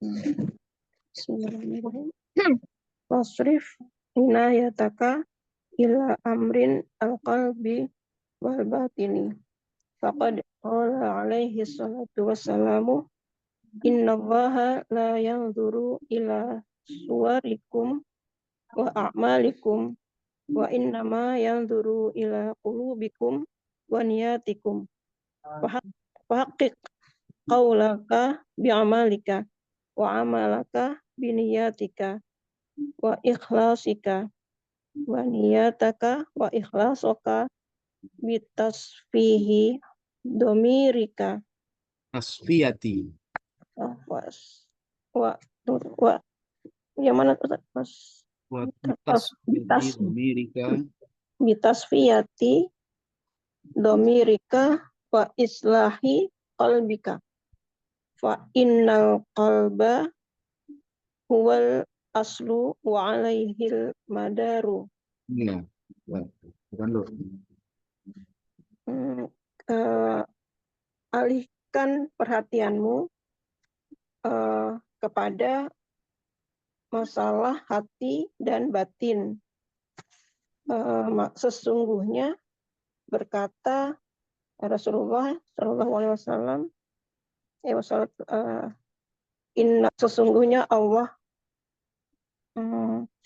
Bismillahirrahmanirrahim. Wasrif inayataka ila amrin al-qalbi wal batini. Faqad qala alaihi salatu wassalamu innallaha la yanzuru ila suwarikum wa a'malikum wa innama yanzuru ila qulubikum wa niyatikum. Fahaqqiq qawlaka bi'amalika wa amalaka biniyatika wa ikhlasika wa niyataka wa ikhlasoka bitasfihi domirika Tasfiyati. wa yang mana tuh mas Wa tasfiyati domirika. bitasfiyati domirika wa islahi qalbika fa innal qalba huwal aslu wa alaihil madaru. Iya, bukan lo. Alihkan perhatianmu kepada masalah hati dan batin. Sesungguhnya berkata Rasulullah Shallallahu Alaihi Wasallam, sesungguhnya Allah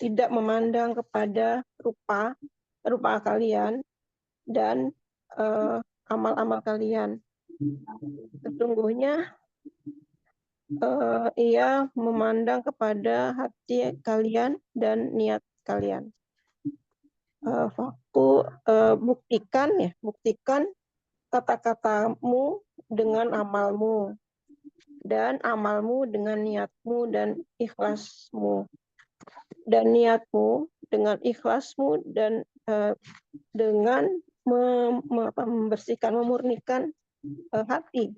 tidak memandang kepada rupa kalian dan amal-amal kalian. Sesungguhnya ia memandang kepada hati kalian dan niat kalian. Buktikan kata-katamu dengan amalmu dan amalmu dengan niatmu dan ikhlasmu, dan niatmu dengan ikhlasmu dan dengan membersihkan, memurnikan hati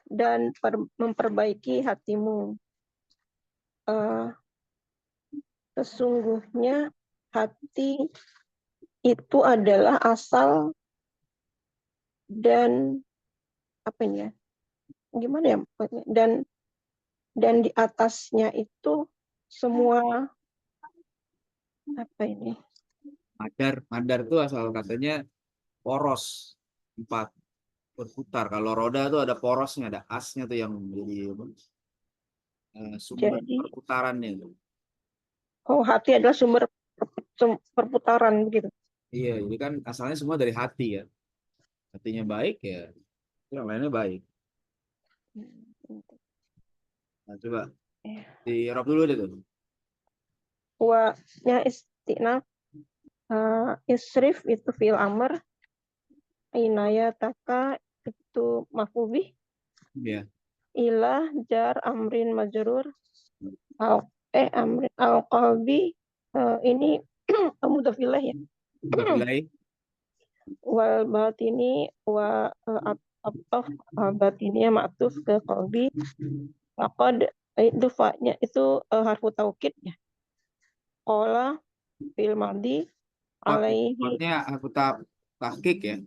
dan memperbaiki hatimu. Sesungguhnya hati itu adalah asal dan apa ini ya? Gimana ya? Dan di atasnya itu semua apa ini? Madar itu asal katanya poros, empat berputar. Kalau roda itu ada porosnya, ada asnya tuh yang jadi sumber perputarannya. Oh, hati adalah sumber perputaran begitu. Iya, jadi kan asalnya semua dari hati ya. Hatinya baik ya, yang lainnya baik. Nah, coba di Rob dulu deh tuh. Wa-nya istinaf, isrif itu fi'il amr, inayataka itu maf'ul Iya. ilah jar amrin majrur amrin al qalbi, ini mudhaf ilaih ya. Wal batini wa batininya ma'tuf ke qalbi. Faqad itu fa-nya itu harfu taukid ya. Qala fil madi alaihi. Qadnya harfu tahqiq ya.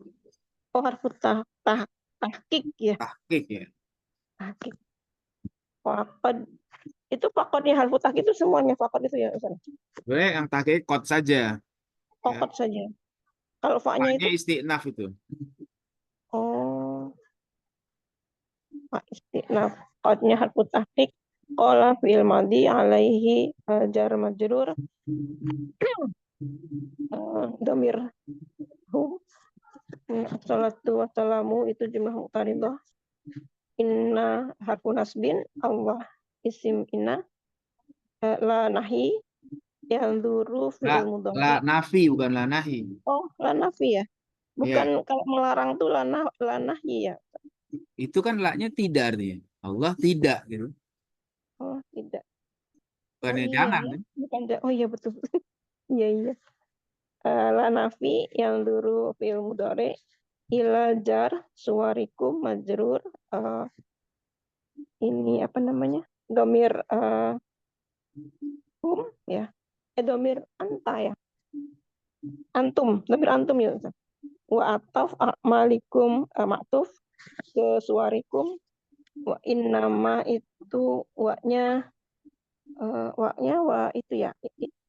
Oh, harfu tahqiq ya. Tahqiq ya. Tahqiq. Faqad itu faqadnya harfu tahqiq itu semuanya faqad itu ya Ustaz. Sebenarnya yang tahqiq qad saja. Faqad saja. Kalau fa-nya itu istinaf itu. Oh. Istinaf. Qadnya harfu tahqiq. Qala fil madi alaihi jar majrur. Dhamir hu. Salatu wassalamu itu jumlah muqtaridah. Inna harfu nasbin, Allah isim inna, la nahi yang duru fi'il mudhari. La nafi bukan la nahi. Oh, la nafi ya. Bukan kalau melarang tuh la nahi ya. Itu kan la-nya tidak artinya. Allah tidak gitu. Oh, tidak. Bukannya iya, jangan ya. kan? Bukan oh iya betul. Iya. La nafi yang duru fi'il mudhari ila jar suwarikum majrur, ini apa namanya? Domir ya. Domir anta ya. Domir antum ya. Wa ataf malikum ma'tuf ke suwarikum Wa innama itu wa-nya wa itu ya.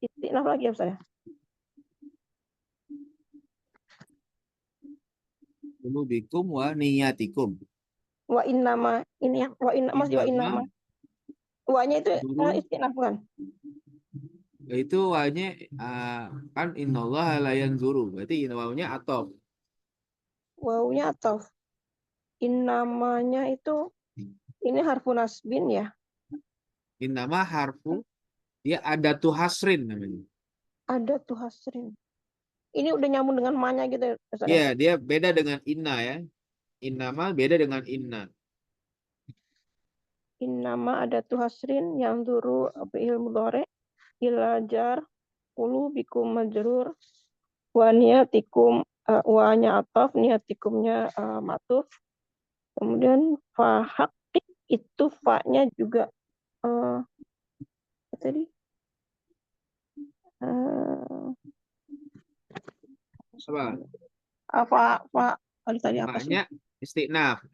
Istinaf lagi ya Ustaz ya. Qulubikum wa niyatikum. Wa innama ini ya. Wa innama masih wa Innama innama. Wa-nya itu turun istinaf bukan? itu wanya kan innallaha la yanzuru. Berarti wawunya atop. Wawunya atau innamanya itu ini harfu nasbin ya. Innama harfu dia ada tuh hasrin namanya. Ada tuh hasrin. Ini udah nyambung dengan ma-nya gitu ya Ustaz ya. Iya, dia beda dengan inna ya. Innama beda dengan inna. Innama ada tuh hasrin yang duru fi'il mudhari ila jar bikum majrur wa niyatikum wa-nya ataf niyatikumnya matuf. Kemudian fahaqik itu fa-nya juga apa tadi Apa? apa tadi apa sih? Maknya istinaf.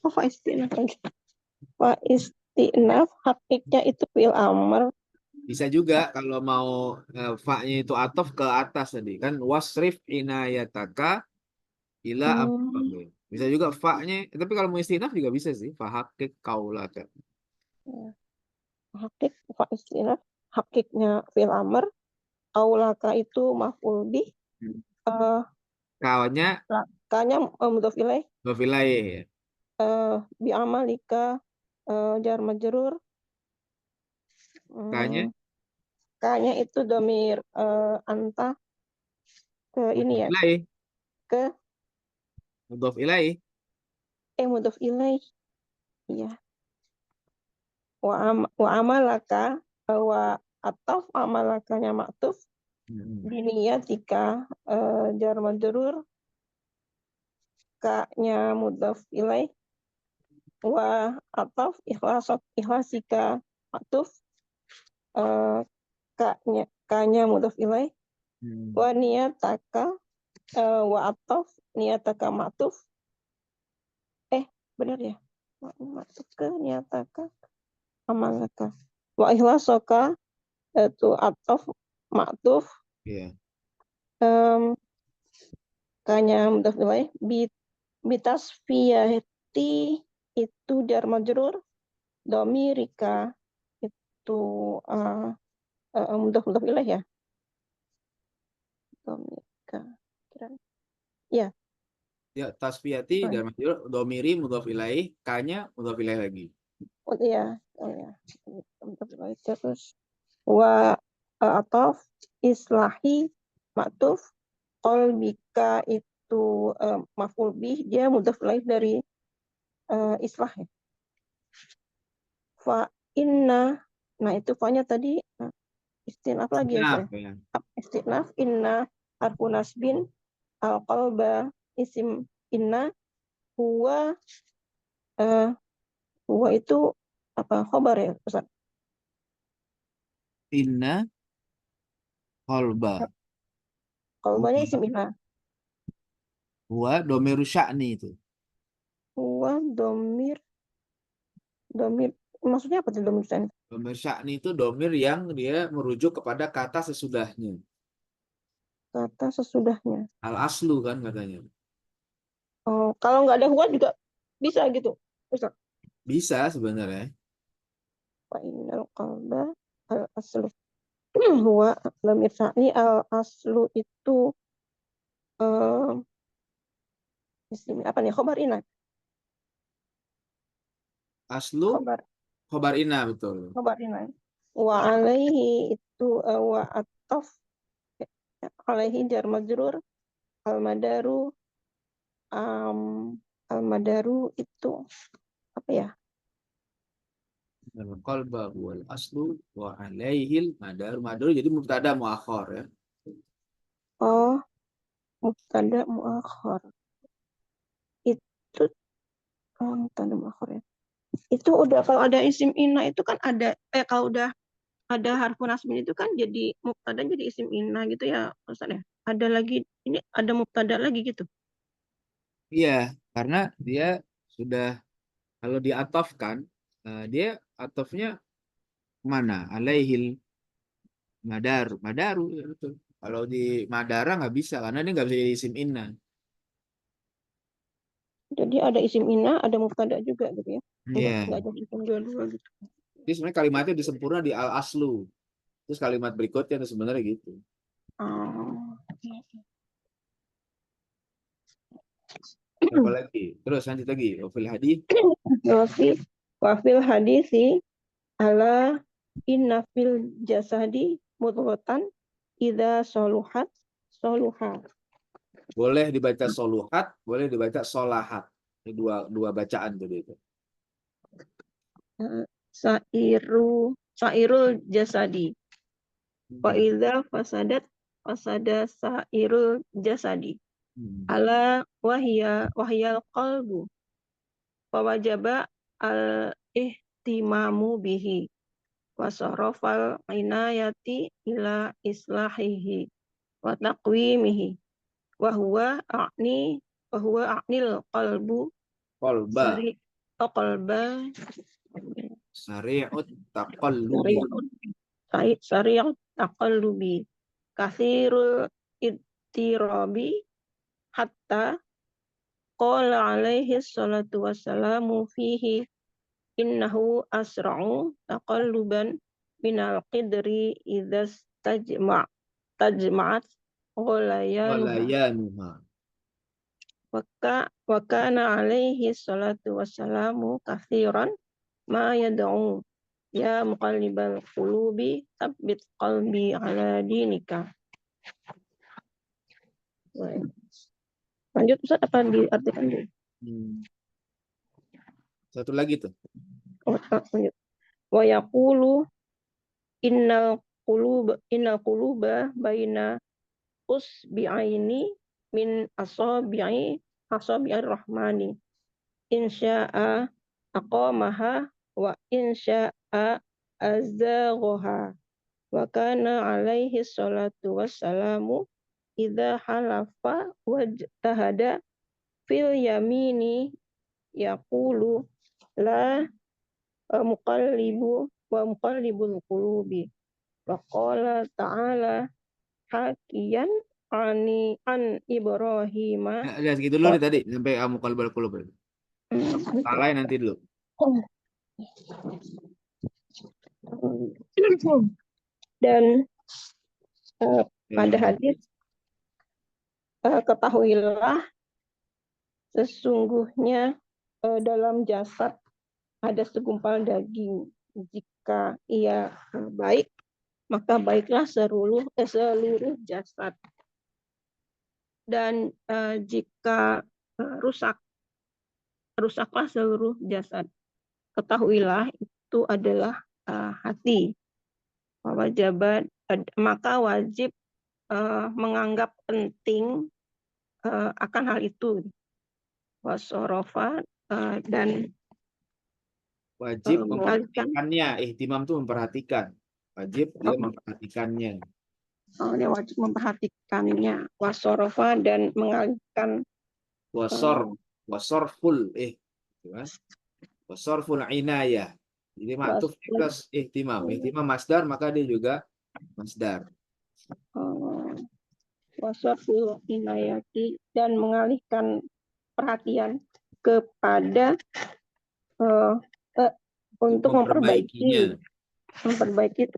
Oh, fa istinaf lagi. Fa istinaf hakiknya itu fi'il amr. Bisa juga kalau mau fa-nya itu atof ke atas tadi kan wasrif inayataka ila Hmm, abwabil. Bisa juga fa-nya, tapi kalau mau istinaf juga bisa sih. Fahakik kaulaka. ya. Hakik fa istinaf hakiknya fi'il amr. Aulaka itu maf'ul bih. Hmm. Eh Kawannya lakanya mudhof ilaih. wafilaih ya. Bi amalika jar majrur. Kanya Kanya itu domir anta ke ini ya wafilaih. ke Mudhof ilaih. mudhof ilaih. Iya. Wa amalaka wa atau amalakanya maktuf Hmm. biniyatika jar majrur ka-nya mudhof ilaih wa ataf ikhlasika maktuf ka-nya mudhof ilaih Hmm. wa niyataka wa ataf niyataka maktuf benar ya maktuf ke niyataka amalaka wa ikhlasaka itu ataf maktuf Iya. kanya mudhof ilaih bitasfiyati itu jar majrur domirika itu mudhof ilaih ya domirika ya Ya, tasfiyati dan majrur domiri mudhof ilaih, kanya mudhof ilaih lagi. oh iya oh ya mudhof ilaih terus wa ataf islahi maktuf qalbika itu maf'ul bih dia mudhof ilaih dari islah ya. Fa inna nah itu fa-nya tadi istinaf lagi ya Istinaf saya. ya. Istinaf inna harfu nasbin al qalba isim inna huwa eh, huwa itu apa khobar ya Ustaz? Inna kolba. Qalbanya Huwa isim inna. huwa domiru sya'ni itu. Huwa domir maksudnya apa tuh domir Ustaz? Domir sya'ni itu domir yang dia merujuk kepada kata sesudahnya. Kata sesudahnya. Al aslu kan katanya. Oh, kalau nggak ada huwa juga bisa gitu Ustaz. Bisa sebenarnya. Fa innal qalba al aslu huwa domir sya'ni al aslu itu eh, isim apa nih khobar ina Aslu khobar khobar ina betul. khobar ina wa alaihi itu wa ataf alaihi jar majrur al madaru um, al madaru itu apa ya Al qalba huwal aslu wa alaihil madar. Madar jadi mubtada muakhar ya. oh mubtada muakhar itu mubtada muakhar ya itu udah kalau ada isim ina itu kan ada kalau udah ada harfu nasbin itu kan jadi mubtada jadi isim ina gitu ya Ustaz ya ada lagi ini ada mubtada lagi gitu Iya, karena dia sudah Kalau diatofkan, dia atofnya mana? Alaihil madaru, ya betul. Kalau di madara nggak bisa karena dia nggak bisa jadi isim inna. Jadi ada isim inna, ada mubtada juga gitu ya. Iya. Enggak jadi isim dua-dua gitu. Jadi sebenarnya kalimatnya disempurna di al aslu. Terus kalimat berikutnya itu sebenarnya gitu. Oh. Apa lagi? Terus lanjut lagi. Wafil hadis. Wafil hadisi ala inna fil jasadi mudghatan idza soluhat soluhat. Boleh dibaca soluhat, boleh dibaca solahat. Ini dua bacaan tuh itu. Sairul jasadi wa Hmm. idza fasadat fasada sairul jasadi Hmm. ala wahyal qalbu wa wajaba al ihtimamu bihi wa sarafal inayati ila islahihi wa taqwimihi wa huwa a'nil qalbu Kolba. sari qalba Sari'ut taqallubi. sari'ut sari'ut taqallubi kathirul ittirabi hatta qala alaihi salatu wassalamu fihi innahu asra'u taqalluban minal qidri idza tajma'at ghalayanuha Walayanuha. wa kana alaihi salatu wassalamu kathiran ma yad'u ya muqallibal qulubi tsabbit qalbi ala dinika. Lanjut Ustaz, apa diartikan dulu? Satu lagi tuh. Lanjut. Wa yaqulu innal quluba baina usbi'aini min asabi'ir rahmani insya'a aqamaha wa insya'a azaghaha wa kana alaihi salatu wassalamu idza halafa wajtahada fil yamini yaqulu la muqallibul qulubi wa qala ta'ala hakiyan an Ibrahim. Lihat segitu dulu nih tadi sampai kamu kalbal kulub. Lain nanti dulu. Dan pada hadis ketahuilah sesungguhnya dalam jasad ada segumpal daging. Jika ia baik, maka baiklah seluruh jasad. Dan jika rusaklah seluruh jasad. Ketahuilah itu adalah hati. Maka wajib menganggap penting akan hal itu. Wasorofa dan Wajib memperhatikannya. Ihtimam itu memperhatikan. Wajib dia memperhatikannya. Dia wajib memperhatikannya. Wasorofa dan mengalihkan wasorful wasorful inayah. Jadi maktuf plus ihtimam. Ihtimam masdar maka dia juga masdar. Wasorful inayati dan mengalihkan perhatian kepada untuk memperbaiki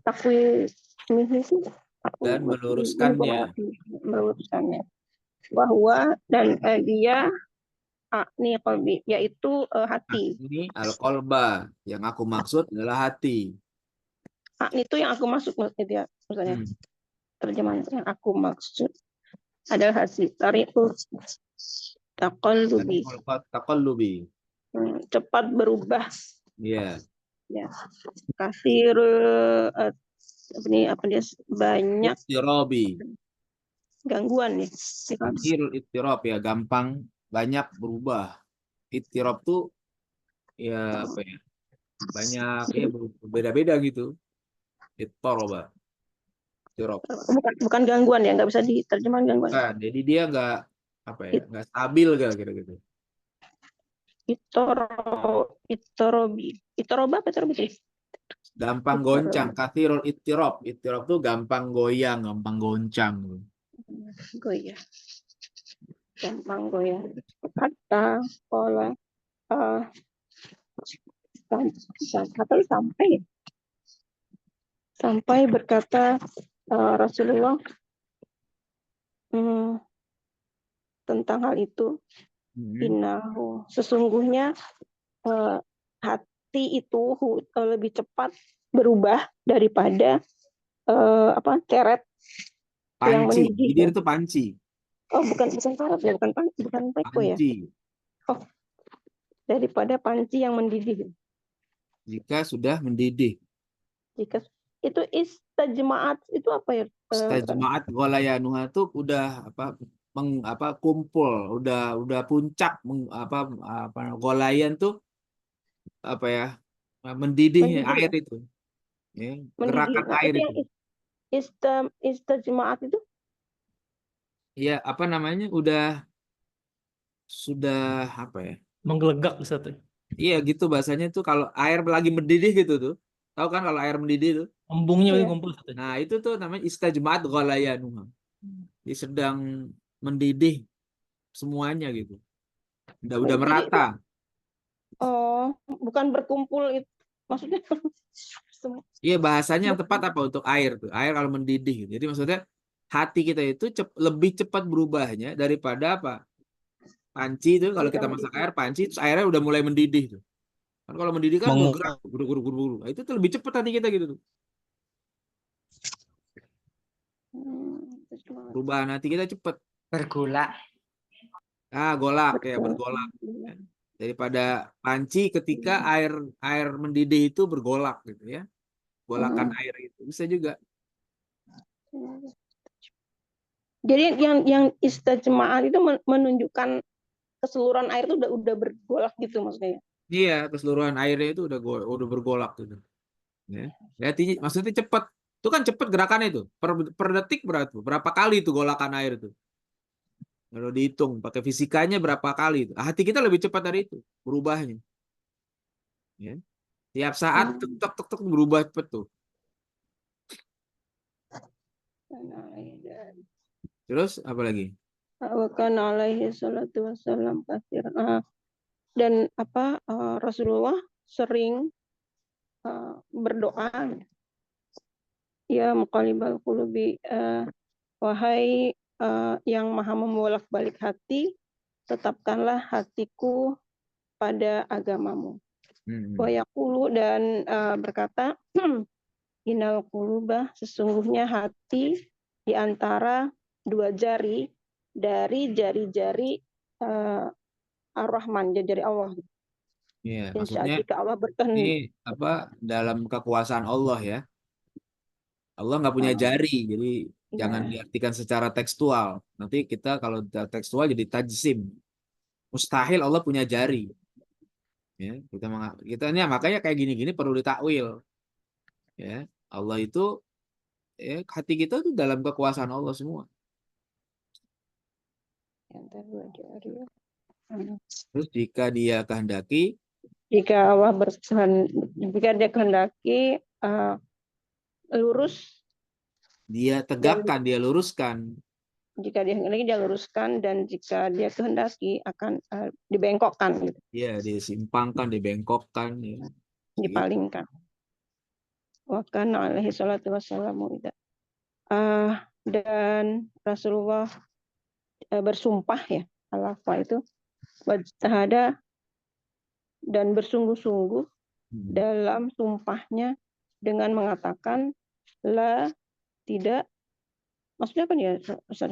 takwil dan meluruskannya. Bahwa dan dia ini qalbi yaitu hati. Ini al-qalba yang aku maksud adalah hati. Itu yang aku maksud ya maksudnya. Terjemahan yang aku maksud adalah hati. Tariqul taqallubi. Cepat berubah. Iya. Ya. Kasir apa dia banyak ittirabi. Gangguan ya. Kasirul ittirab ya, gampang banyak berubah. Ittirab tuh ya apa ya? Banyak ya berbeda-beda gitu. Ittiraba. Ittirab. Bukan gangguan ya, nggak bisa diterjemahkan gangguan. Nah, jadi dia nggak apa ya? Nggak stabil gitu. Itorobi. Itoroba apa itorobi? Gampang goncang, kathirul ittirab. Ittirab tuh gampang goyang, gampang goncang. Goyah. Gampang goyah. Kata pola sampai ya? Sampai berkata Rasulullah tentang hal itu, innahu, sesungguhnya hati itu lebih cepat berubah daripada teret yang Panci, mendidih. bibir itu panci. Oh, bukan karet ya, bukan peko ya. Panci. Oh, daripada panci yang mendidih. Jika sudah mendidih. Jika itu istajma'at itu apa ya? Istajma'at ghalayanuha itu udah kumpul, udah puncak ghalayan tuh apa ya? Mendidih Mendidih air ya? itu. Ya, Mendidih. gerakan Nah, air itu yang itu. istajma'at itu Ya, apa namanya? Sudah apa ya? Menggelegak Ustaz. Iya gitu bahasanya tuh kalau air lagi mendidih gitu tuh. Tahu kan kalau air mendidih tuh? Embungnya Iya. kumpul Ustaz. Nah, itu tuh namanya istajma'at ghalayanuha. Dia sedang mendidih semuanya gitu. Udah Jadi merata. bukan berkumpul itu. Maksudnya Iya bahasanya yang tepat apa untuk air tuh. Air kalau mendidih gitu. Jadi maksudnya hati kita itu lebih cepat berubahnya daripada apa? Panci itu kalau kita masak air, panci terus airnya udah mulai mendidih tuh. Kan kalau mendidih kan bergerak, guru. Nah, itu tuh lebih cepat hati kita gitu tuh. Perubahan hati kita cepat. Bergolak. Golak ya, bergolak. Daripada panci ketika air mendidih itu bergolak gitu ya. Golakan air itu bisa juga. Jadi yang istajma'at itu menunjukkan keseluruhan air itu udah bergolak gitu maksudnya. Iya, keseluruhan airnya itu udah bergolak gitu. Ya. Maksudnya cepat. Itu kan cepat gerakannya itu. Per detik berapa kali itu golakan air itu. Kalau dihitung pakai fisikanya berapa kali itu. Hati kita lebih cepat dari itu berubahnya. Ya. Tiap saat tuk berubah cepat tuh. Terus apa lagi? Wakana alaihi salatu wassalam katsiran. Dan Rasulullah sering berdoa, ya muqallibal qulubi, wahai yang maha membolak-balik hati, tetapkanlah hatiku pada agamamu. Wa yaqulu, dan berkata, innal quluba, sesungguhnya hati di antara dua jari dari jari-jari Ar-Rahman, jari Allah. Iya, Dan maksudnya jika Allah berkehendak, ini dalam kekuasaan Allah ya. Allah nggak punya jari, jadi jangan diartikan secara tekstual. Nanti kita kalau tekstual jadi tajsim. Mustahil Allah punya jari. Ya, kita ini makanya kayak gini-gini perlu ditakwil. Ya, Allah itu hati kita itu dalam kekuasaan Allah semua. Terus jika dia kehendaki, jika dia kehendaki lurus, dia tegakkan, dia luruskan. Jika dia kehendaki dia luruskan, dan jika dia kehendaki akan dibengkokkan, gitu. Ya, disimpangkan, dibengkokkan, ya. Dipalingkan. Wa kana alaihi salatu wassalamu dan Rasulullah bersumpah ya, halafa itu wajtahada, dan bersungguh-sungguh dalam sumpahnya dengan mengatakan la, tidak, maksudnya apa nih ya Ustaz?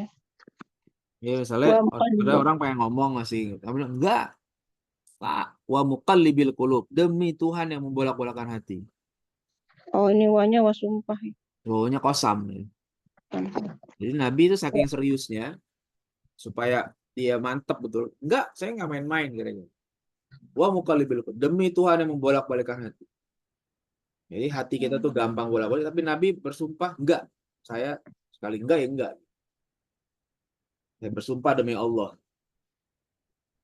Ya misalnya ada orang pengen ngomong masih, tapi enggak, Pak, wa muqallibil qulub, demi Tuhan yang membolak-bolakan hati. Oh, ini wanya wa sumpah. Doanya kosam ya. Jadi Nabi itu saking seriusnya supaya dia mantap betul. Enggak, saya nggak main-main kira-kira. Wa muqallibil qulub, demi Tuhan yang membolak-balikan hati. Jadi hati kita tuh gampang bolak-balik, tapi Nabi bersumpah enggak. Saya sekali enggak ya enggak. Saya bersumpah demi Allah.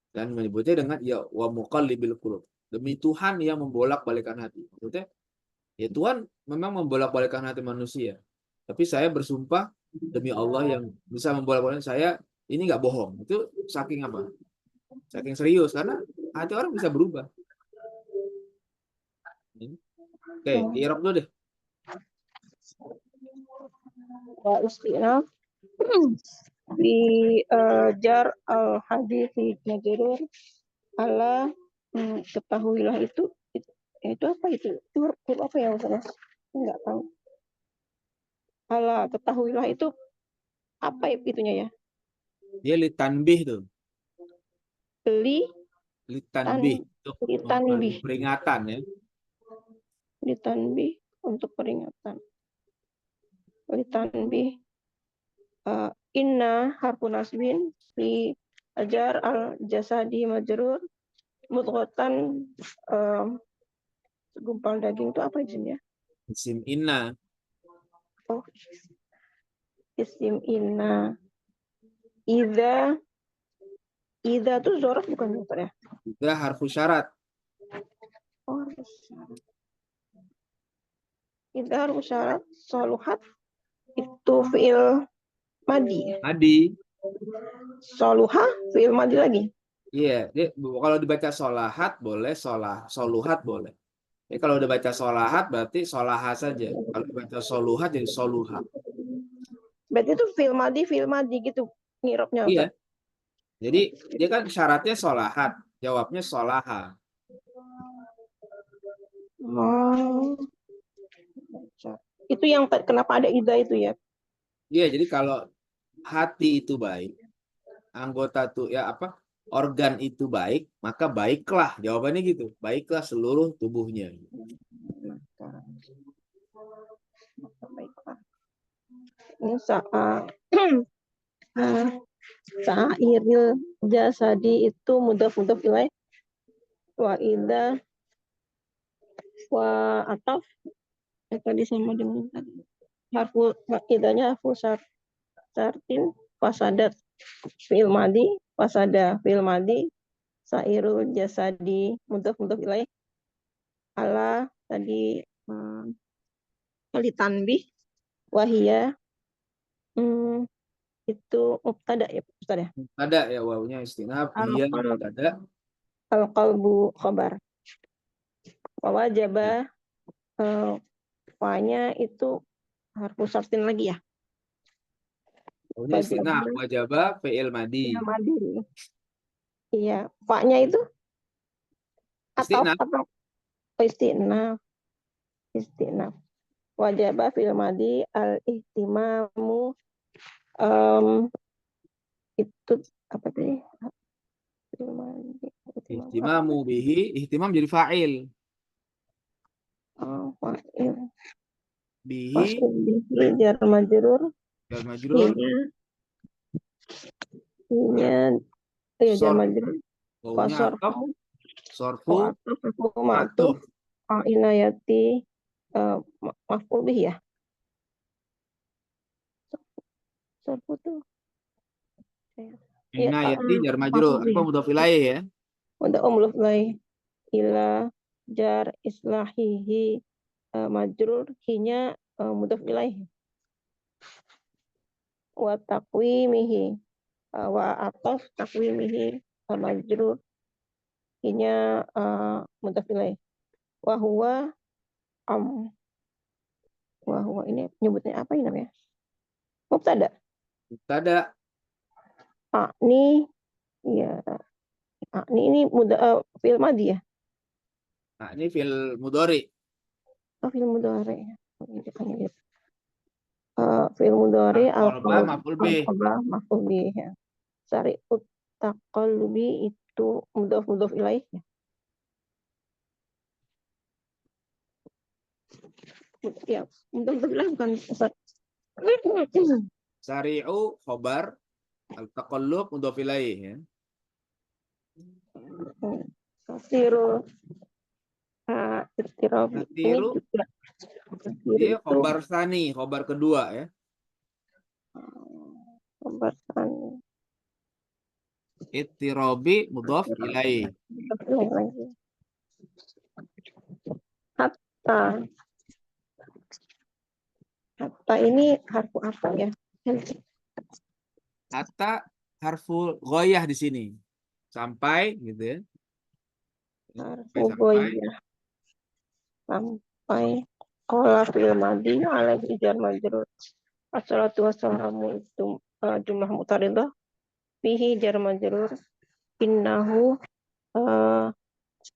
Dan menyebutnya dengan ya wa muqallibil qulub, demi Tuhan yang membolak-balikan hati. Maksudnya, ya Tuhan memang membolak-balikan hati manusia. Tapi saya bersumpah demi Allah yang bisa membolak-balikan saya, ini nggak bohong. Itu saking apa? Saking serius, karena hati orang bisa berubah. Oke, Irok dulu deh. Wa istinaf di jar al hadis majrur ala ketahuilah itu apa itu huruf apa ya maksudnya nggak tahu. Ala ketahuilah itu apa itunya ya? Dia litanbih tuh. Li Litanbih untuk litanbih peringatan ya. litanbih untuk peringatan. Litanbih inna harfu nasbin li ajar al jasadi majrur mudghatan segumpal daging itu apa isinya? Isim inna. Oh, isim inna. Ida tuh zorof bukan motor ya? Juga harfu syarat. Oh, harus syarat. Ida harus syarat soluhat itu fiil madi. Madi. Soluha fiil madi lagi. Iya, kalau dibaca solahat boleh, soluhat boleh. Kalau udah baca solahat berarti solaha saja. Kalau dibaca soluhat jadi soluha. Berarti itu fiil madi gitu ngirapnya. Iya. Jadi dia kan syaratnya solahat, jawabnya solaha. Oh. Itu yang kenapa ada ida itu ya? Iya, jadi kalau hati itu baik, anggota tuh ya apa? Organ itu baik, maka baiklah. Jawabannya gitu. Baiklah seluruh tubuhnya. Baiklah. Ini sa'iril jasadi itu mudhaf ilaih wa ida wa ataf tadi sama dengan tadi harfu idanya harfu syartin fasadat fi'il madi fasada fi'il madi sa'irul jasadi mudhaf ilaih ala tadi litanbih wahia itu mubtada ya Ustaz ya. Ada ya wawunya istinaf, iya ada. Al-qalbu khabar. Wajaba fa-nya itu harfu syartin lagi ya. Wawunya istinaf, wajaba fi'il madi. Iya, fa-nya itu Istinaf. atau istinaf. Wajaba fi'il madi al-ihtimamu itu apa tadi? Ihtimamu bihi, ihtimam jadi fa'il. Fa'il. Bihi jar majrur. jar majrur. Jar majrur. Sorfu ma'tuf inayati maf'ul bih ya. Sorfu tuh inayati jar majrur apa mudhaf ilaih ya. Mudhaf ilaih ila jar islahihi majrur hinya mudhaf ilaih wa taqwimihi wa ataf taqwimihi majrur hinya mudhaf ilaih wa huwa ini nyebutnya apa ini namanya? Mubtada. Ini ya ini fi'il madi ya. Nah, ini fi'il mudhari. Fi'il mudhari. Fi'il mudhari maf'ul bih. Maf'ul bih ya. Sari'ut taqallubi itu mudhaf ilaih ya. Ya, mudhaf ilaih bukan Ustaz. Sari'u khobar, al-taqallub mudhaf ilaih ya. Kasiru istirahat ini juga dia khobar tsani, khobar kedua ya. Khobar tsani. Ittirabi mudhaf ilaih. hatta. Hatta ini harfu apa ya? Hatta harful ghoyah di sini. Sampai gitu ya. Harfu Sampai. goyah. Sampai qala fil madi alaihi jar majrur. Assalatu wassalamu itu jumlah mutaridah. Fihi jar majrur. Innahu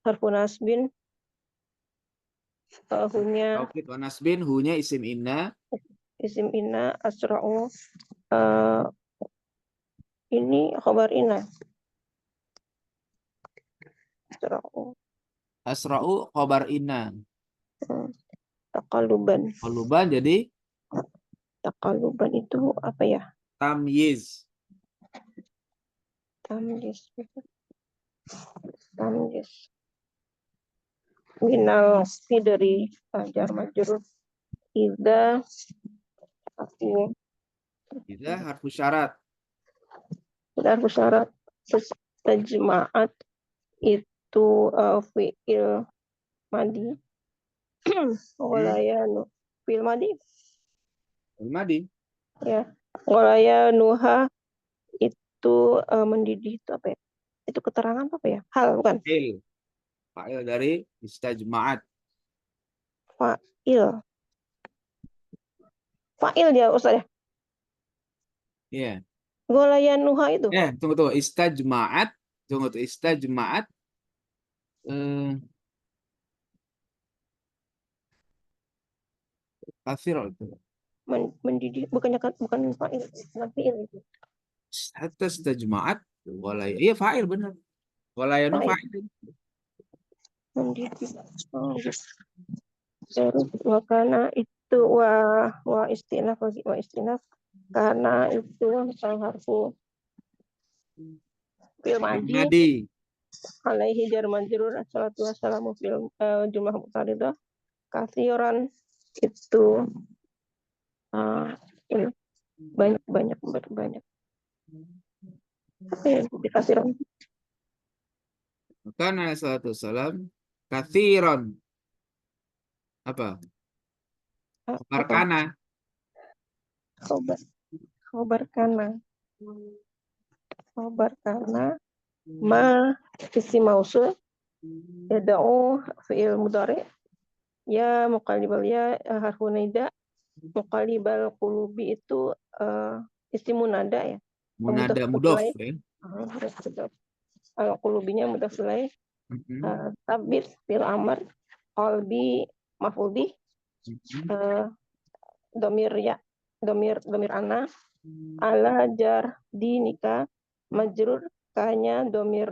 harfu nasbin. Hunya Taukid wa nasbin, hunya isim inna. isim inna. Asra'u ini khabar inna. Asra'u Asra'u khobar inna. taqalluban. Qaluban jadi Taqalluban itu apa ya? tamyiz. Tamyiz. Tamyiz. Minal dari jar majrur. Idza aku Kita harfu syarat. harfu syarat. Terus tajma'at itu fi'il madi. Walayanu fi'il madi Madi. ya. Walayanuha itu mendidih itu apa ya? Itu keterangan apa ya? Hal bukan? Fa'il. Fa'il dari istajma'at. Fa'il. Fa'il dia Ustaz ya. Iya. Walayanuha itu. Tunggu. Istajma'at. Tunggu tuh. Istajma'at. Kafir itu. Mendidih bukan fa'il, bukan fi'il itu. Hatta istajma'at. Iya fa'il benar. Walayanu fa'il. Mendidih. Oh, gitu. Terus wakana itu wa istinaf karena itu harfu fil madi Madi. alaihi jar majrur assalatu wassalamu fil jumlah mutaridah kathiran itu ini banyak dikasiran Karena salatu salam kathiron. Apa? Khabar apa kana. khobar karena ma isim mausul yada'u fi'il mudhari ya muqallibal ya harfu nida muqallibal qulubi itu isim munada ya Munada mudof ya. al qulubinya mudhaf ilaih tabit fil amr qalbi maf'ul bih domir ya domir ana ala jar dinika majrur kanya domir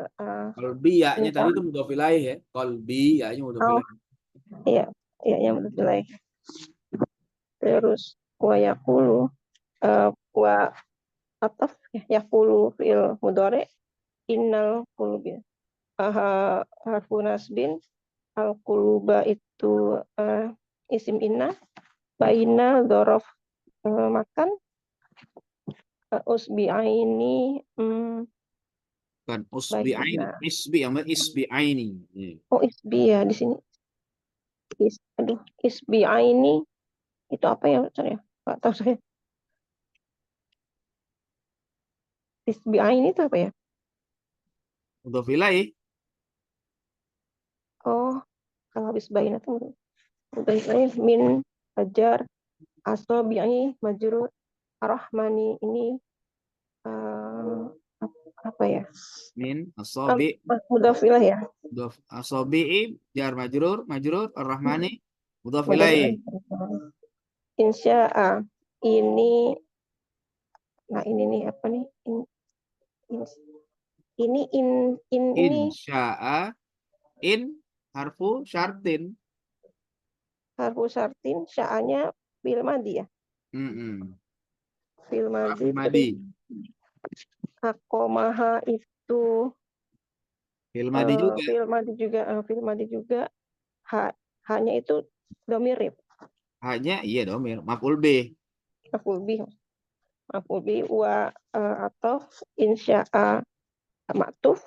Kolbi ya-nya nikah. tadi itu mudhof ilaih ya. Kolbi ya-nya mudhof ilaih. Iya yang mudhaf ilaih. Terus wa yaqulu wa ataf yaqulu fil mudhari innal qulubi harfu nasbin al quluba itu isim inna baina dzaraf makan usbi'aini Kan usbi'aini, isbi'aini. isbi ya di sini isbi'aini itu apa ya saya nggak tahu saya isbi'aini itu apa ya Mudhof ilaih. kalau habis baina itu udah min ajar asobi'i majrur arrahmani ini apa ya Min asobi. mudhaf ilaih ya Mudhof asobi'i jar majrur ar-rahmani mudhof mudhaf ilaih. ilaih insya'a ini nah ini nih apa nih ini ini Insya'a in harfu syartin. harfu syartin sya'anya fil madi ya fil madi Madi. akomaha itu Fil madi juga. fil madi juga hanya itu domirip Hanya iya domir. Maf'ul bih. maf'ul bi wa atau insya'a ma'tuf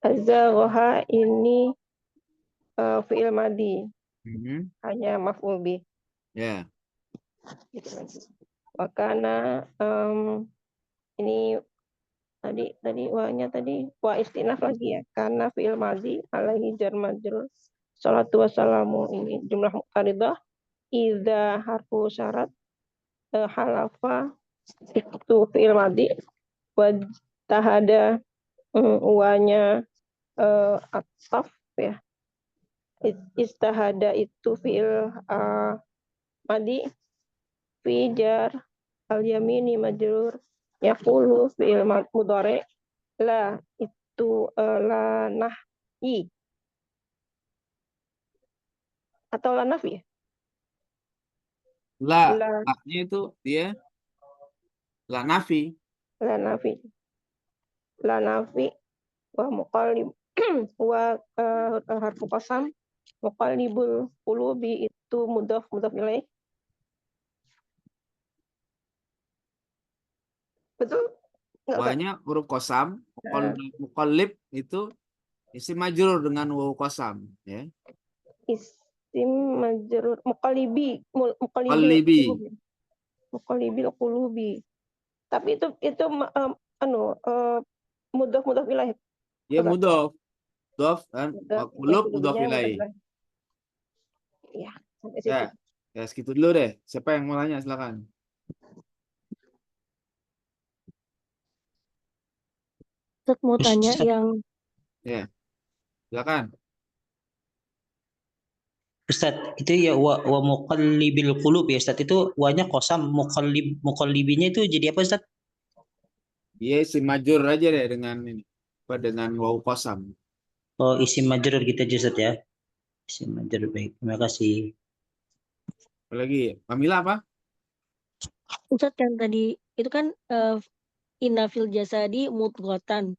azaghaha ini fi'il madi Mhm. hanya maf'ul bih Ya. gitu kan. Wakana ini tadi wanya tadi wa istinaf lagi ya, karena fi'il madhi alaihi jar majrur salatu wassalamu, ini jumlah muqtaridah, idza harfu syarat, halafa itu fi'il madhi, wajtahada wanya ataf ya, istahada itu fi'il madhi, fi jar al yamini majrur, yaqulu fi'il mudhari, la itu la nahyi atau la nafi ya? La, La la-nya itu dia la nafi. la nafi la nafi wa muqallib wa harfu qasam, muqallibul qulubi itu mudhaf ilaih. Betul nggak Ustaz? Wanya huruf qasam, Nah, muqallib itu isim majrur dengan wawu qasam, ya. isim majrur muqallibi Muqallibi. qulubi, muqallibil qulubi. Tapi itu mudhaf ilaih. Ya Ustaz. mudhof, mudhof dan Mudhaf yang qulub mudhof qulubinya mudhaf ilaih. ilaih. Iya, sampai situ. Ya. Ya segitu dulu deh. Siapa yang mau tanya silakan. Ustaz mau tanya Ustaz, yang Ya, silakan. Ustaz, itu ya wa muqallibil qulub ya Ustaz. Itu wanya kosam, muqallibinya itu jadi apa Ustaz? Iya isim majrur aja deh dengan ini. Apa dengan wawu qasam. Oh, isim majrur gitu aja Ustaz ya. Isim majrur, baik. Terima kasih. Apalagi Kamila apa? Ustaz yang tadi itu kan inna fil jasadi mudghatan.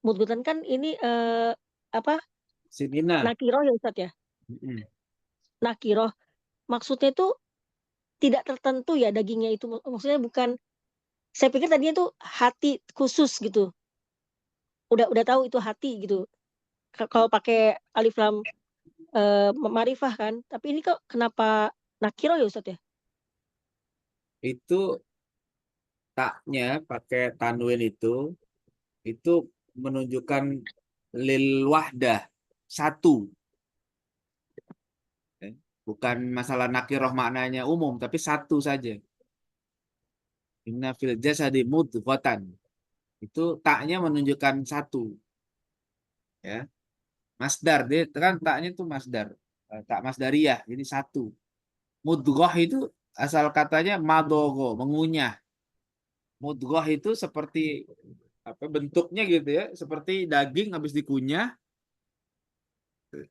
Mudghatan kan ini apa? Sinina. Nakiroh ya Ustaz ya. Mm-mm. Nakiroh. Maksudnya itu tidak tertentu ya dagingnya itu. Maksudnya bukan, saya pikir tadinya itu hati khusus gitu. Udah tahu itu hati gitu. Kalau pakai alif lam marifah kan. Tapi ini kok kenapa nakiroh ya Ustaz ya? Itu taknya pakai tanwin itu menunjukkan lil wahdah, satu. Ya. Bukan masalah nakiroh maknanya umum, tapi satu saja. Inna fil jasadi mudghatan. Itu taknya menunjukkan satu. Ya. Masdar, dia kan taknya itu masdar. Tak masdariyah, jadi satu. Mudghah itu asal katanya madogo, mengunyah. Mudghah itu seperti apa bentuknya gitu ya, seperti daging habis dikunyah,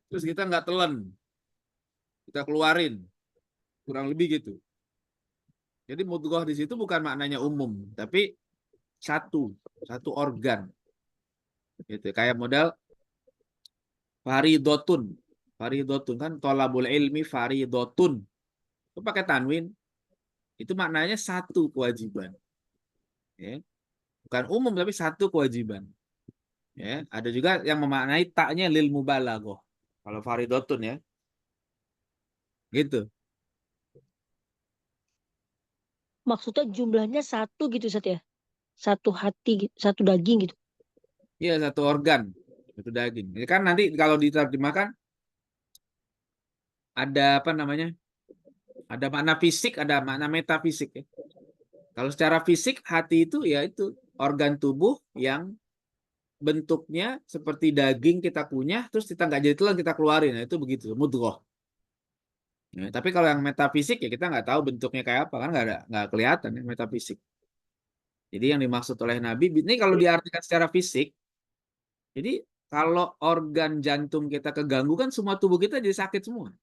terus kita nggak telan, kita keluarin, kurang lebih gitu. Jadi mudghah di situ bukan maknanya umum, tapi satu organ, gitu. Kayak modal faridotun, faridotun kan tolabul ilmi faridotun, itu pakai tanwin, itu maknanya satu kewajiban, ya. Bukan umum tapi satu kewajiban. Ya, ada juga yang memaknai taknya lil mubalaghah. Kalau faridotun ya. Gitu. Maksudnya jumlahnya satu gitu Ustaz ya. Satu hati, satu daging gitu. Iya, satu organ, satu daging. Ini kan nanti kalau diterjemahkan ada apa namanya? Ada makna fisik, ada makna metafisik ya. Kalau secara fisik hati itu ya itu organ tubuh yang bentuknya seperti daging kita kunyah, terus kita nggak jadi telan kita keluarin. Nah, itu begitu, mudghah. Ya, tapi kalau yang metafisik ya kita nggak tahu bentuknya kayak apa kan nggak kelihatan ya metafisik. Jadi yang dimaksud oleh Nabi ini kalau diartikan secara fisik, jadi kalau organ jantung kita keganggu kan semua tubuh kita jadi sakit semua.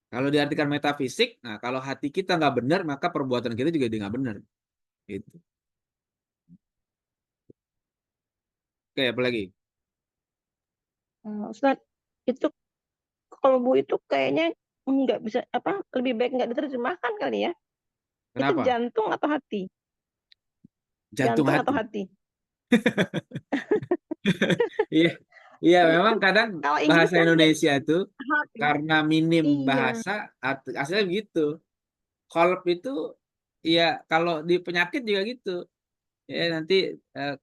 Kalau diartikan metafisik, nah kalau hati kita nggak benar maka perbuatan kita juga nggak benar. Gitu. Oke, apa lagi? Ustaz, itu kolbu itu kayaknya nggak bisa lebih baik nggak diterjemahkan kali ya. Itu Kenapa? jantung atau hati? Jantung Atau hati. hati? Iya, Iya, memang kadang Kalau Inggris bahasa kan Indonesia itu heart ya. karena minim Iya. bahasa, hasilnya begitu. Kolb itu, ya kalau di penyakit juga gitu. Ya nanti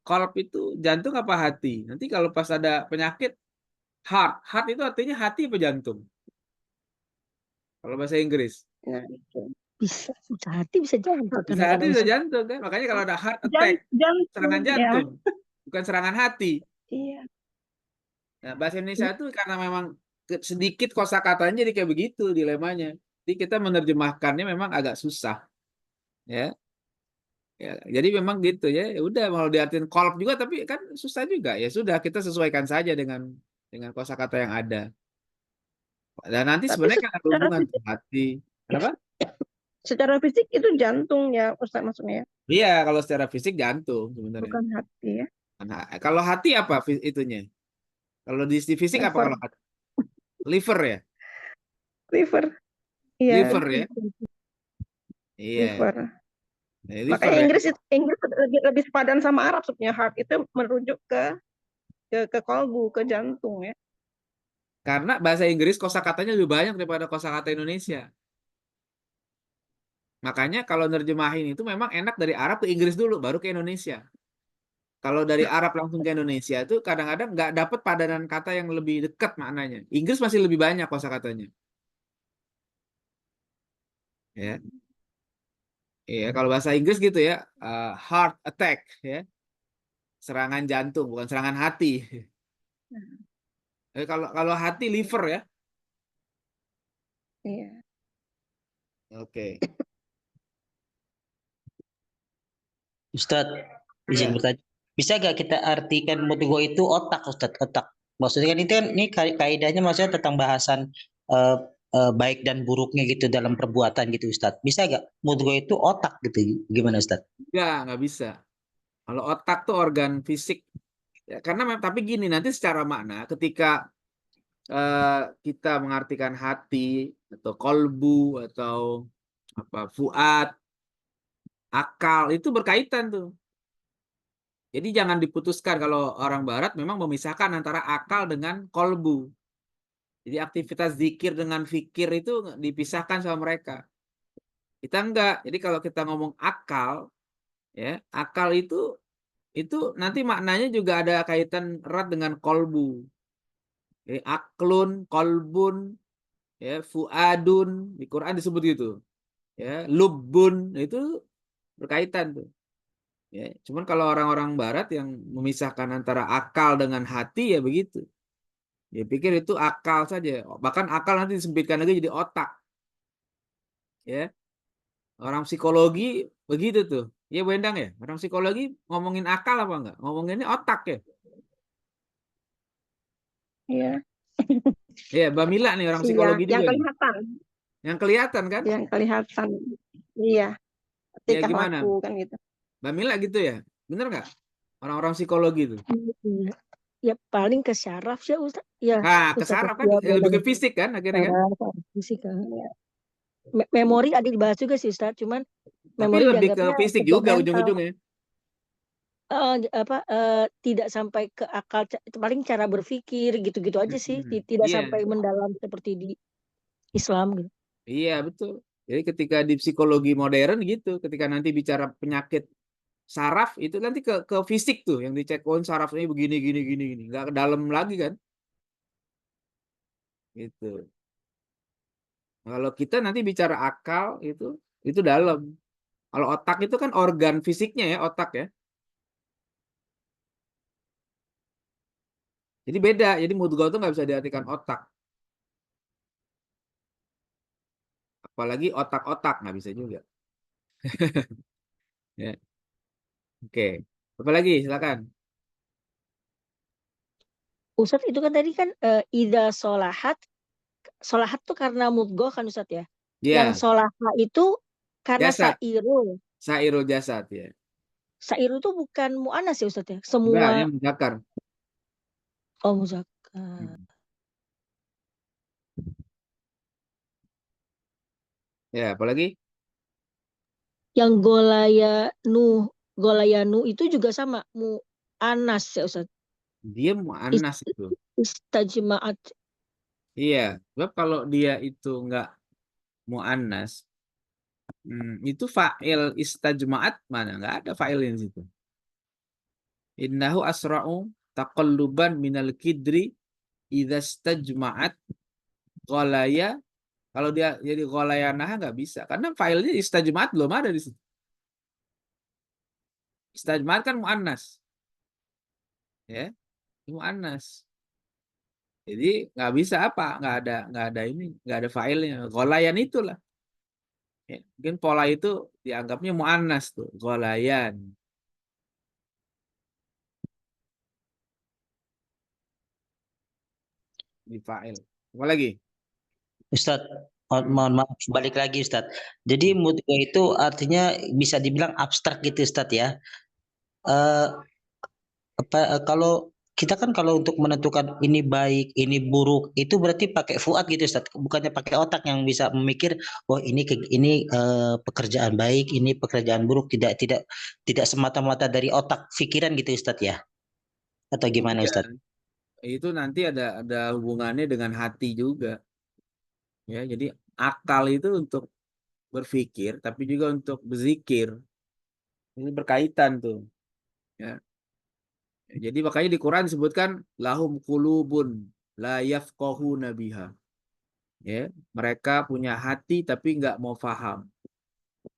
kolb itu jantung apa hati? Nanti kalau pas ada penyakit heart itu artinya hati apa jantung? Kalau bahasa Inggris. Nah, itu. Bisa hati, bisa jantung Bisa hati kadang-kadang bisa Ustaz. jantung kan. Makanya kalau ada heart attack, Jantung serangan ya. jantung, bukan serangan hati. Iya. Nah, bahasa Indonesia itu karena memang sedikit kosakatanya jadi kayak begitu dilemanya. Jadi kita menerjemahkannya memang agak susah, ya. Ya, jadi memang gitu ya. Ya udah mau diartikan kolb juga tapi kan susah juga. Ya sudah kita sesuaikan saja dengan kosakata yang ada. Dan nanti Tapi sebenarnya kan ada secara hubungan tuh fisik, hati. Kenapa? secara fisik itu jantung ya, Ustaz maksudnya ya, Iya, kalau secara fisik jantung sebenarnya. bukan hati ya. Nah, kalau hati apa itunya? Kalau di fisik apa Liver, kalau hati? Liver ya? liver. Iya, Liver ya? Iya. liver. Liver Makanya ya. Inggris lebih sepadan sama Arab sebenarnya, heart itu merujuk ke kolbu, ke jantung ya. Karena bahasa Inggris kosakatanya lebih banyak daripada kosakata Indonesia. Makanya kalau nerjemahin itu memang enak dari Arab ke Inggris dulu, baru ke Indonesia. Kalau dari Arab langsung ke Indonesia itu kadang-kadang nggak dapat padanan kata yang lebih dekat maknanya. Inggris masih lebih banyak kosakatanya. Ya, iya. Kalau bahasa Inggris gitu ya, heart attack ya, serangan jantung bukan serangan hati. Kalau kalau hati liver ya. Iya. Oke. Ustadz, Ya. izin bertanya. Bisa gak kita artikan mudghah itu otak, Ustadz? Otak. Maksudnya kan itu kan ini kaidahnya maksudnya tentang bahasan eh, baik dan buruknya gitu dalam perbuatan gitu, Ustadz. Bisa gak mudghah itu otak gitu? Gimana, Ustadz? Nggak bisa. Kalau otak tuh organ fisik. Ya, karena tapi gini nanti secara makna ketika kita mengartikan hati atau kolbu atau apa fuad, akal itu berkaitan tuh. Jadi jangan diputuskan kalau orang barat memang memisahkan antara akal dengan kolbu. Jadi aktivitas zikir dengan fikir itu dipisahkan sama mereka. Kita enggak. Jadi kalau kita ngomong akal, ya akal itu nanti maknanya juga ada kaitan erat dengan kolbu. Jadi aklun, kolbun, ya fuadun di Quran disebut gitu. Ya lubbun itu berkaitan tuh. Ya, cuman kalau orang-orang barat yang memisahkan antara akal dengan hati ya begitu. Dia pikir itu akal saja. Bahkan akal nanti disempitkan lagi jadi otak. Ya, orang psikologi begitu tuh. Ya Bu Endang ya. Orang psikologi ngomongin akal apa enggak? Ngomonginnya otak ya. Iya. Ya, Mbak Mila nih orang Iya, psikologi yang juga nih. kelihatan, Yang kelihatan kan? yang kelihatan. Iya, Ya tingkah gimana? laku kan gitu. Mbak Mila gitu ya? Bener nggak? Orang-orang psikologi itu. Iya. Ya paling ke syaraf ya Ustaz. Ya Nah, ke Ustaz saraf kan ya lebih boleh. ke fisik kan akhirnya kan? Syaraf, fisik kan. Memori ada dibahas juga sih Ustaz, cuman Tapi memori lebih ke dianggapnya fisik untuk juga mental. ujung-ujungnya. Tidak sampai ke akal, itu paling cara berpikir gitu-gitu aja sih, tidak Iya, sampai mendalam seperti di Islam gitu. iya betul. Jadi ketika di psikologi modern gitu, ketika nanti bicara penyakit saraf itu nanti ke fisik tuh yang dicek oh sarafnya begini gini gini gini, nggak ke dalam lagi kan? Gitu. Kalau kita nanti bicara akal itu dalam. Kalau otak itu kan organ fisiknya ya otak ya. Jadi beda. Jadi mudghah itu nggak bisa diartikan otak. Apalagi otak-otak nggak bisa juga. Ya. Oke. Apa lagi? Silakan. Ustaz itu kan tadi kan ida solahat, solahat tuh karena mudghah kan Ustaz ya. Yang Ya, solaha itu karena jasad, sairul. sairul jasad ya. Sairul itu bukan mu'anas ya Ustaz ya. Enggak, Semua ini mudzakkar. muzakkar. Ya, apalagi? Yang golayanu itu juga sama mu'anas ya Ustaz. Dia mu'annas itu. Istajma'at. Iya, sebab kalau dia itu enggak mu'annas, itu fa'il istajma'at mana? Enggak ada fa'ilnya di situ. Innahu asra'u taqalluban minal kidri idza istajma'at ghalaya. Kalau dia jadi ghalayanaha nggak bisa karena fa'ilnya istajma'at belum ada di situ. Istajma'at kan mu'annas, ya, mu'annas. Jadi nggak bisa apa? Nggak ada ini, nggak ada fa'ilnya. Ghalayan itulah. Ya, mungkin pola itu dianggapnya mu'annas tuh, ghalayan. Di fa'il. Apa lagi? Ustadz, mohon maaf, balik lagi Ustadz. Jadi mudghah itu artinya bisa dibilang abstrak gitu Ustadz ya. Eh, kalau kita kan kalau untuk menentukan ini baik, ini buruk, itu berarti pakai fuad gitu Ustadz. Bukannya pakai otak yang bisa memikir, oh ini pekerjaan baik, ini pekerjaan buruk, tidak semata-mata dari otak pikiran gitu Ustadz ya. Atau gimana Ustadz? Bukan. Itu nanti ada hubungannya dengan hati juga. Ya, jadi akal itu untuk berpikir, tapi juga untuk berzikir. Ini berkaitan tuh. Ya. Jadi makanya di Quran disebutkan lahum qulubun la yafqahuna biha. Ya, mereka punya hati tapi nggak mau paham.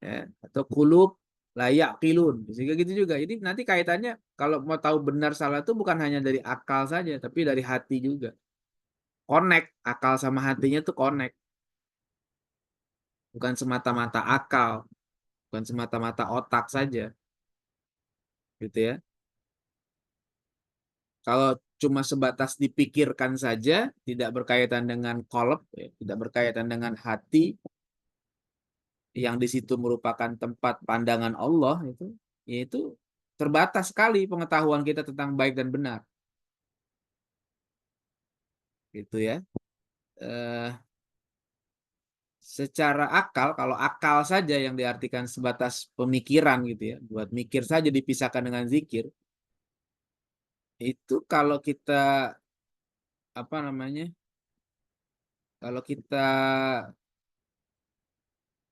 Ya, atau qulub la yaqilun. Sehingga gitu juga. Jadi nanti kaitannya kalau mau tahu benar salah itu bukan hanya dari akal saja, tapi dari hati juga. Connect, akal sama hatinya tuh connect. Bukan semata-mata akal, bukan semata-mata otak saja. Gitu ya. Kalau cuma sebatas dipikirkan saja, tidak berkaitan dengan qalb, ya, tidak berkaitan dengan hati, yang di situ merupakan tempat pandangan Allah itu, yaitu terbatas sekali pengetahuan kita tentang baik dan benar. Gitu ya. Eh, secara akal, kalau akal saja yang diartikan sebatas pemikiran gitu ya, buat mikir saja dipisahkan dengan zikir, itu kalau kita apa namanya? Kalau kita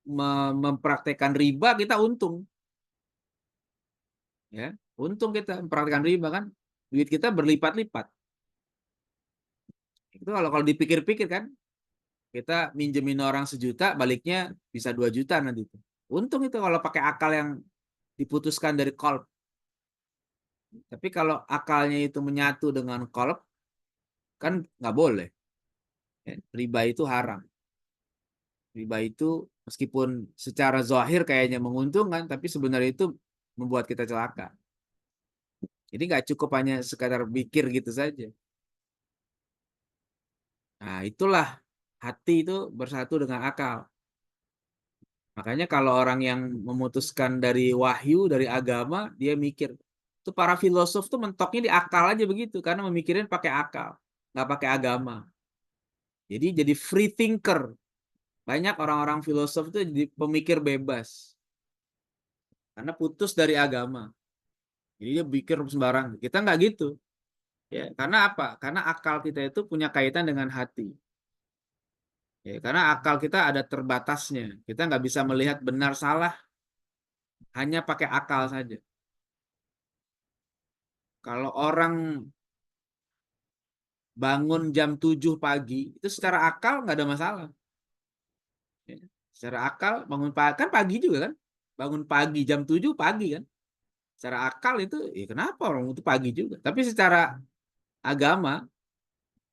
mempraktekkan riba kita untung, ya, untung kita mempraktekkan riba kan, duit kita berlipat-lipat. Itu kalau dipikir-pikir kan, kita minjemin orang 1 juta, baliknya bisa 2 juta nanti itu. Untung itu kalau pakai akal yang diputuskan dari qalb. Tapi kalau akalnya itu menyatu dengan qalb, kan nggak boleh. Ya, riba itu haram. Riba itu meskipun secara zahir kayaknya menguntungkan, tapi sebenarnya itu membuat kita celaka. Jadi nggak cukup hanya sekadar pikir gitu saja. Nah, itulah hati itu bersatu dengan akal. Makanya kalau orang yang memutuskan dari wahyu, dari agama, dia mikir. Itu para filosof tuh mentoknya di akal aja begitu, karena memikirin pakai akal, nggak pakai agama. Jadi free thinker. Banyak orang-orang filosof itu jadi pemikir bebas. Karena putus dari agama. Jadi dia pikir sembarang. Kita nggak gitu. Ya, karena apa? Karena akal kita itu punya kaitan dengan hati. Ya, karena akal kita ada terbatasnya. Kita nggak bisa melihat benar salah hanya pakai akal saja. Kalau orang bangun jam 7 pagi, itu secara akal nggak ada masalah. Ya, secara akal bangun pagi, kan pagi juga kan? Bangun pagi jam 7 pagi kan? Secara akal itu, ya kenapa orang itu pagi juga? Tapi secara agama,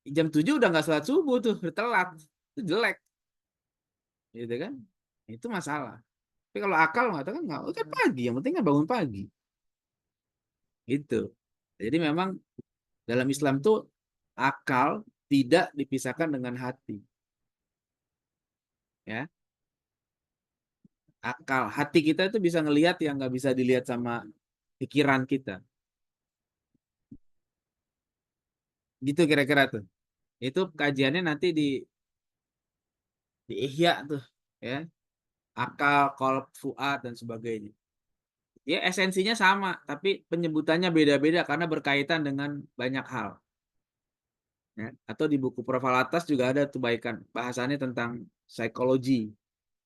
jam 7 udah nggak sholat subuh tuh, udah telat. Itu jelek. Gitu kan? Itu masalah. Tapi kalau akal mengatakan nggak, oh, kan pagi, yang penting kan bangun pagi. Gitu. Jadi memang dalam Islam tuh akal tidak dipisahkan dengan hati. Ya, akal, hati kita itu bisa ngelihat yang nggak bisa dilihat sama pikiran kita. Gitu kira-kira tuh. Itu kajiannya nanti di Ihya tuh, ya. Akal, qalb, fuad dan sebagainya. Ya esensinya sama, tapi penyebutannya beda-beda karena berkaitan dengan banyak hal. Ya. Atau di buku Profalatas juga ada tuh bahasannya tentang psikologi.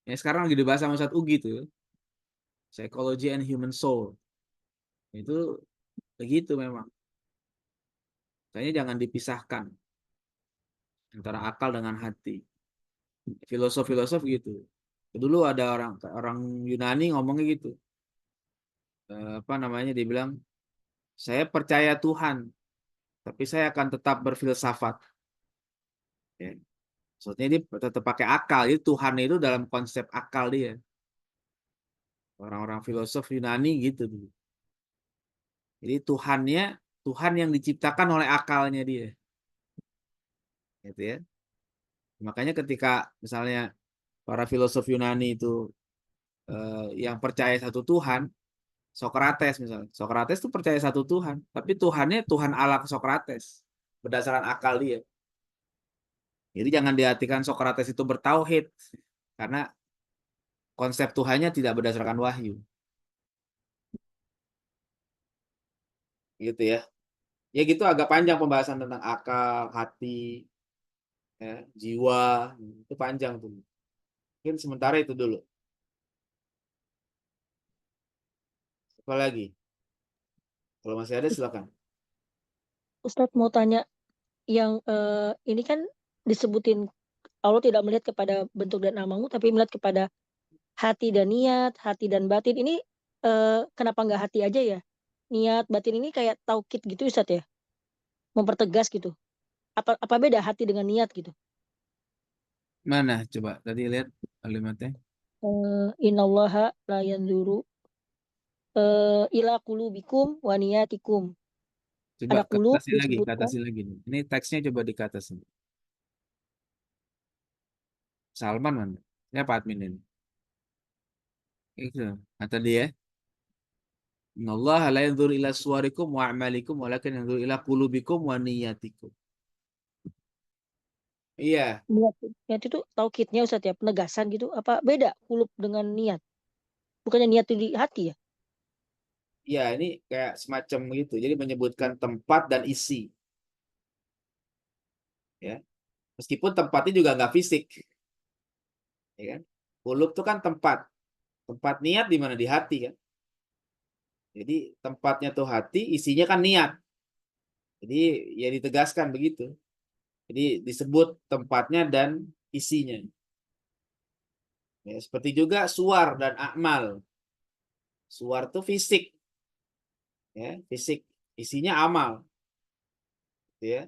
Ya sekarang lagi dibahas sama Ustadz Ugi tuh, Psychology and Human Soul. Itu begitu memang. Kayaknya jangan dipisahkan antara akal dengan hati. Filosof-filosof gitu. Dulu ada orang orang Yunani ngomongnya gitu. Apa namanya? Dia bilang, saya percaya Tuhan, tapi saya akan tetap berfilsafat. Ya. Maksudnya dia tetap pakai akal. Jadi Tuhan itu dalam konsep akal dia. Orang-orang filosof Yunani gitu dulu. Jadi Tuhannya Tuhan yang diciptakan oleh akalnya dia. Gitu ya. Makanya ketika misalnya para filosof Yunani itu yang percaya satu Tuhan, Sokrates misalnya. Sokrates itu percaya satu Tuhan, tapi Tuhannya Tuhan Allah Sokrates berdasarkan akal dia. Jadi jangan diartikan Sokrates itu bertauhid karena konsep Tuhannya tidak berdasarkan wahyu. Gitu ya. Ya gitu agak panjang pembahasan tentang akal, hati, ya, jiwa, itu panjang tuh. Mungkin sementara itu dulu. Apa lagi? Kalau masih ada silakan. Ustadz mau tanya yang ini kan disebutin Allah tidak melihat kepada bentuk dan namamu, tapi melihat kepada hati dan niat, hati dan batin. Ini kenapa nggak hati aja ya? Niat, batin ini kayak taukid gitu Ustadz ya? Mempertegas gitu. Apa beda hati dengan niat gitu? Mana coba tadi lihat kalimatnya. Innallaha la yanzuru ila qulubikum wa niyatikum. Coba Ada kulub ke disebutkan. atasin lagi nih. Ini teksnya coba dikatasin. Salman mana? Ini apa admin ini? Itu kata dia. Innallaha la yanzuru ila suwarikum wa a'malikum walakin yanzuru ila qulubikum wa niyatikum. Iya, Niat itu taukidnya Ustadz ya, penegasan gitu. Apa beda kulub dengan niat? Bukannya niat itu di hati ya? iya ini kayak semacam gitu. Jadi menyebutkan tempat dan isi, ya. Meskipun tempatnya juga nggak fisik, ya kan? Qulub itu kan tempat. Tempat niat di mana? Di hati kan. Jadi tempatnya tuh hati, isinya kan niat. Jadi ya ditegaskan begitu. Jadi disebut tempatnya dan isinya. Ya, seperti juga suar dan akmal. Suar tuh fisik, ya, fisik. Isinya amal, gitu ya.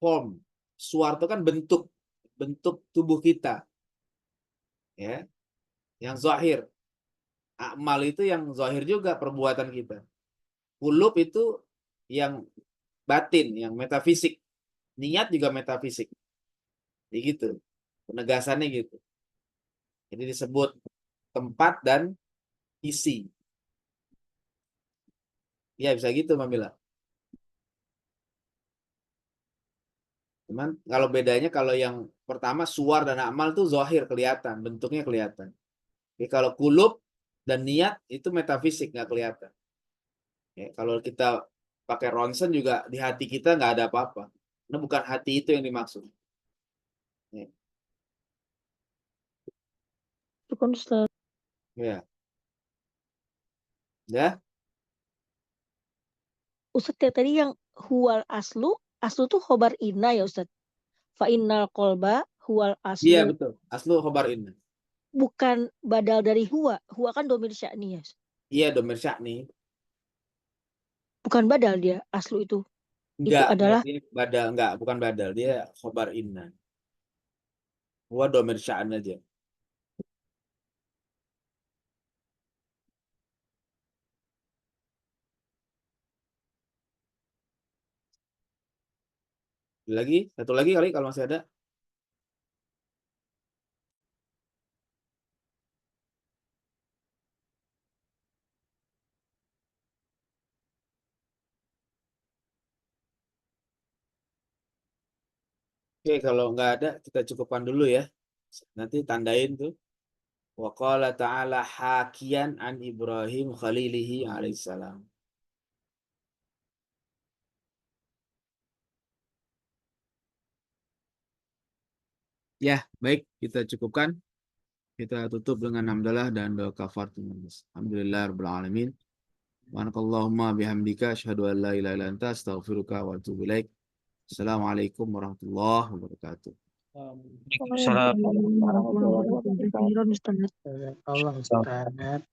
Form. Suar itu kan bentuk, bentuk tubuh kita, ya. Yang zahir. Akmal itu yang zahir juga perbuatan kita. Kulub itu yang batin, yang metafisik. Niat juga metafisik. Jadi gitu. Penegasannya gitu. Jadi disebut tempat dan isi. Ya bisa gitu Mamila. Cuman kalau bedanya kalau yang pertama suar dan amal tuh zahir kelihatan, bentuknya kelihatan. Jadi kalau kulub dan niat itu metafisik nggak kelihatan. Ya, kalau kita pakai ronsen juga di hati kita nggak ada apa-apa. Nah, bukan hati itu yang dimaksud. Ya, Itu kan Ustadz. ya, ya, Ustadz ya tadi yang huwal aslu, aslu tuh khobar inna ya Ustadz. Fa innal kolba huwal iya aslu. betul. Aslu khobar inna. Bukan badal dari huwa. Huwa kan domir sya'ni ya. Iya domir sya'ni. Bukan badal dia aslu itu. Itu Enggak, adalah dia badal enggak, bukan badal. Dia khobar inna. Huwa domir sya'an aja. Lagi, satu lagi kali kalau masih ada. Oke, kalau nggak ada kita cukupkan dulu ya. Nanti tandain tuh. Wa qala ta'ala hakiyan an Ibrahim khalilihi alaihissalam. Ya, baik, kita cukupkan. Kita tutup dengan hamdalah dan doa kafaratul majelis. Alhamdulillahirabbil alamin. Subhanakallahumma bihamdika asyhadu an la ilaha illa anta astaghfiruka wa atubu ilaik. Assalamualaikum warahmatullahi wabarakatuh. Waalaikumsalam. Waalaikumsalam warahmatullahi wabarakatuh. Khairan, Ustaz. Allah Ustaz.